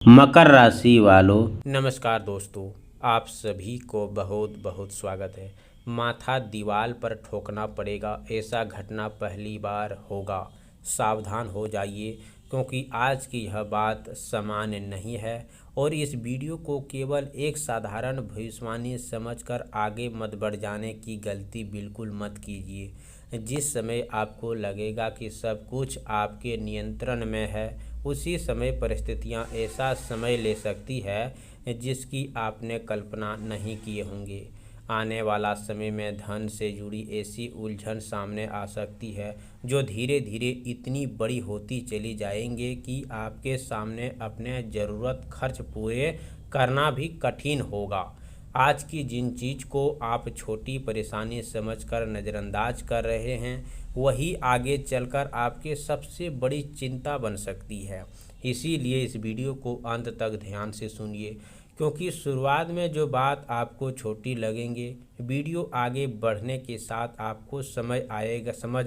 मकर राशि वालों, नमस्कार दोस्तों, आप सभी को बहुत बहुत स्वागत है। माथा दीवार पर ठोकना पड़ेगा, ऐसा घटना पहली बार होगा। सावधान हो जाइए क्योंकि आज की यह बात सामान्य नहीं है और इस वीडियो को केवल एक साधारण भविष्यवाणी समझकर आगे मत बढ़ जाने की गलती बिल्कुल मत कीजिए। जिस समय आपको लगेगा कि सब कुछ आपके नियंत्रण में है, उसी समय परिस्थितियां ऐसा समय ले सकती है जिसकी आपने कल्पना नहीं किए होंगे। आने वाला समय में धन से जुड़ी ऐसी उलझन सामने आ सकती है जो धीरे धीरे इतनी बड़ी होती चली जाएंगे कि आपके सामने अपने ज़रूरत खर्च पूरे करना भी कठिन होगा। आज की जिन चीज़ को आप छोटी परेशानी समझकर नज़रअंदाज कर रहे हैं, वही आगे चलकर आपके सबसे बड़ी चिंता बन सकती है। इसीलिए इस वीडियो को अंत तक ध्यान से सुनिए, क्योंकि शुरुआत में जो बात आपको छोटी लगेंगे, वीडियो आगे बढ़ने के साथ आपको समझ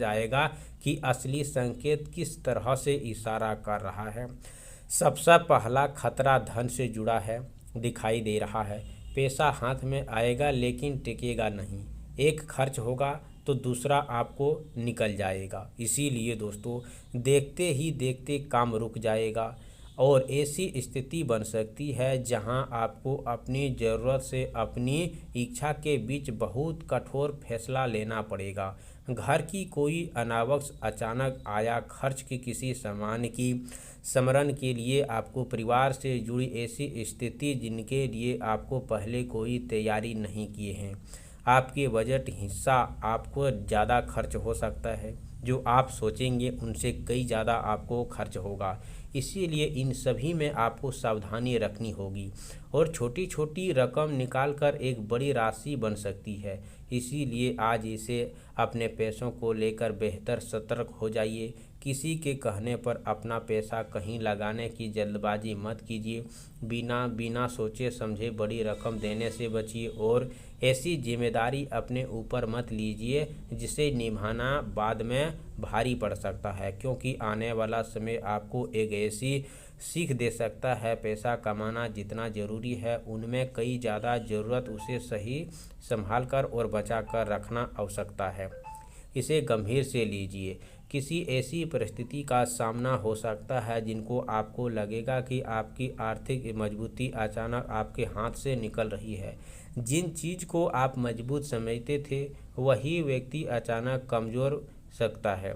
आएगा कि असली संकेत किस तरह से इशारा कर रहा है। सबसे पहला खतरा धन से जुड़ा है, दिखाई दे रहा है। पैसा हाथ में आएगा लेकिन टिकेगा नहीं। एक खर्च होगा तो दूसरा आपको निकल जाएगा। इसीलिए दोस्तों, देखते ही देखते काम रुक जाएगा और ऐसी स्थिति बन सकती है जहां आपको अपनी ज़रूरत से अपनी इच्छा के बीच बहुत कठोर फैसला लेना पड़ेगा। घर की कोई अनावश्यक अचानक आया खर्च की किसी सामान की स्मरण के लिए, आपको परिवार से जुड़ी ऐसी स्थिति जिनके लिए आपको पहले कोई तैयारी नहीं किए हैं। आपके बजट हिस्सा आपको ज़्यादा खर्च हो सकता है, जो आप सोचेंगे उनसे कई ज़्यादा आपको खर्च होगा। इसीलिए इन सभी में आपको सावधानी रखनी होगी और छोटी छोटी रकम निकालकर एक बड़ी राशि बन सकती है। इसीलिए आज इसे अपने पैसों को लेकर बेहतर सतर्क हो जाइए। किसी के कहने पर अपना पैसा कहीं लगाने की जल्दबाजी मत कीजिए। बिना बिना सोचे समझे बड़ी रकम देने से बचिए और ऐसी जिम्मेदारी अपने ऊपर मत लीजिए जिसे निभाना बाद में भारी पड़ सकता है, क्योंकि आने वाला समय आपको एक ऐसी सीख दे सकता है। पैसा कमाना जितना ज़रूरी है, उनमें कई ज़्यादा ज़रूरत उसे सही संभाल कर और बचा कर रखना आवश्यकता है। इसे गंभीर से लीजिए। किसी ऐसी परिस्थिति का सामना हो सकता है जिनको आपको लगेगा कि आपकी आर्थिक मजबूती अचानक आपके हाथ से निकल रही है। जिन चीज़ को आप मजबूत समझते थे, वही व्यक्ति अचानक कमज़ोर सकता है।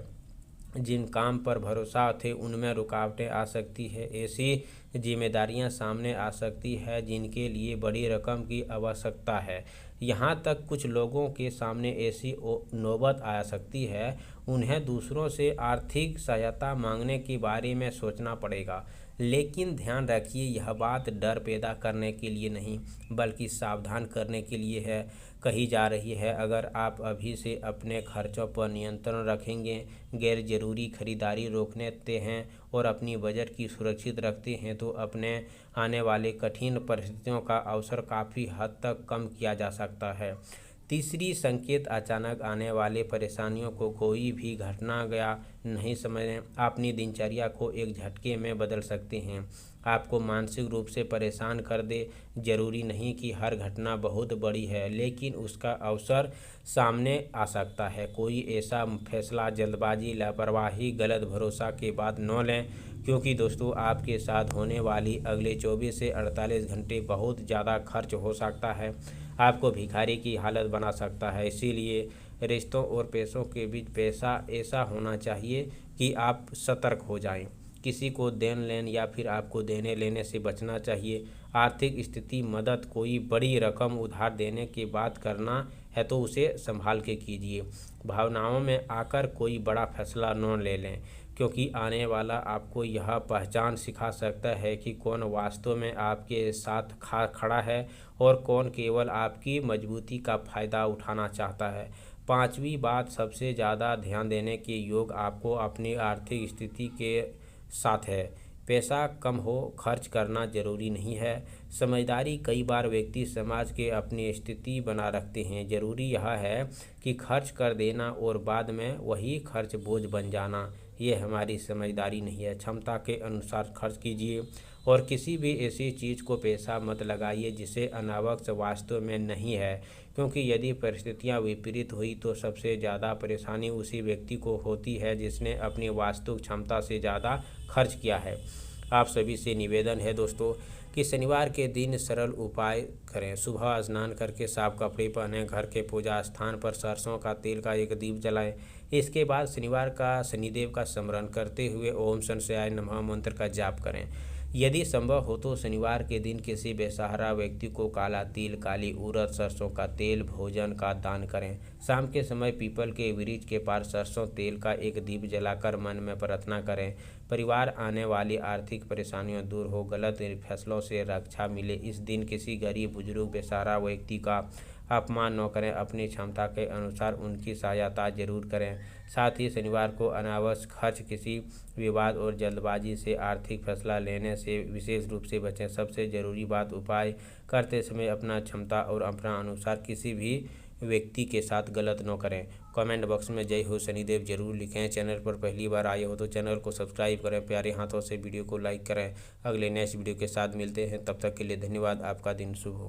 जिन काम पर भरोसा थे उनमें रुकावटें आ सकती है। ऐसी जिम्मेदारियां सामने आ सकती है जिनके लिए बड़ी रकम की आवश्यकता है। यहाँ तक कुछ लोगों के सामने ऐसी नौबत आ सकती है, उन्हें दूसरों से आर्थिक सहायता मांगने के बारे में सोचना पड़ेगा। लेकिन ध्यान रखिए, यह बात डर पैदा करने के लिए नहीं बल्कि सावधान करने के लिए है कही जा रही है। अगर आप अभी से अपने खर्चों पर नियंत्रण रखेंगे, गैर ज़रूरी खरीदारी रोकने देते हैं और अपनी बजट की सुरक्षित रखते हैं, तो अपने आने वाले कठिन परिस्थितियों का अवसर काफ़ी हद तक कम किया जा सकता है। तीसरी संकेत, अचानक आने वाले परेशानियों को कोई भी घटना गया नहीं समझें। अपनी दिनचर्या को एक झटके में बदल सकते हैं, आपको मानसिक रूप से परेशान कर दे। जरूरी नहीं कि हर घटना बहुत बड़ी है, लेकिन उसका अवसर सामने आ सकता है। कोई ऐसा फैसला जल्दबाजी, लापरवाही, गलत भरोसा के बाद न लें, क्योंकि दोस्तों आपके साथ होने वाली अगले 24 से 48 घंटे बहुत ज़्यादा खर्च हो सकता है, आपको भिखारी की हालत बना सकता है। इसीलिए रिश्तों और पैसों के बीच पैसा ऐसा होना चाहिए कि आप सतर्क हो जाएं। किसी को देन लेन या फिर आपको देने लेने से बचना चाहिए। आर्थिक स्थिति मदद, कोई बड़ी रकम उधार देने की बात करना है तो उसे संभाल के कीजिए। भावनाओं में आकर कोई बड़ा फैसला न ले लें, क्योंकि आने वाला आपको यह पहचान सिखा सकता है कि कौन वास्तव में आपके साथ खड़ा है और कौन केवल आपकी मजबूती का फ़ायदा उठाना चाहता है। पांचवी बात, सबसे ज़्यादा ध्यान देने के योग आपको अपनी आर्थिक स्थिति के साथ है। पैसा कम हो खर्च करना जरूरी नहीं है। समझदारी कई बार व्यक्ति समाज के अपनी स्थिति बना रखते हैं। जरूरी यह है कि खर्च कर देना और बाद में वही खर्च बोझ बन जाना, ये हमारी समझदारी नहीं है। क्षमता के अनुसार खर्च कीजिए और किसी भी ऐसी चीज़ को पैसा मत लगाइए जिसे अनावश्यक वास्तव में नहीं है, क्योंकि यदि परिस्थितियां विपरीत हुई तो सबसे ज़्यादा परेशानी उसी व्यक्ति को होती है जिसने अपनी वास्तविक क्षमता से ज़्यादा खर्च किया है। आप सभी से निवेदन है दोस्तों कि शनिवार के दिन सरल उपाय करें। सुबह स्नान करके साफ कपड़े पहनें, घर के पूजा स्थान पर सरसों का तेल का एक दीप जलाएं। इसके बाद शनिवार का शनिदेव का स्मरण करते हुए ओम शनिश्चराय नमः मंत्र का जाप करें। यदि संभव हो तो शनिवार के दिन किसी बेसहारा व्यक्ति को काला तिल, काली उड़द, सरसों का तेल, भोजन का दान करें। शाम के समय पीपल के वृक्ष के पास सरसों तेल का एक दीप जलाकर मन में प्रार्थना करें। परिवार आने वाली आर्थिक परेशानियां दूर हो, गलत फैसलों से रक्षा मिले। इस दिन किसी गरीब, बुजुर्ग, बेसहारा व्यक्ति का अपमान न करें, अपनी क्षमता के अनुसार उनकी सहायता जरूर करें। साथ ही शनिवार को अनावश्यक खर्च, किसी विवाद और जल्दबाजी से आर्थिक फैसला लेने से विशेष रूप से बचें। सबसे ज़रूरी बात, उपाय करते समय अपना क्षमता और अपना अनुसार किसी भी व्यक्ति के साथ गलत न करें। कमेंट बॉक्स में जय हो शनिदेव जरूर लिखें। चैनल पर पहली बार आए हो तो चैनल को सब्सक्राइब करें, प्यारे हाथों से वीडियो को लाइक करें। अगले नेक्स्ट वीडियो के साथ मिलते हैं, तब तक के लिए धन्यवाद। आपका दिन शुभ हो।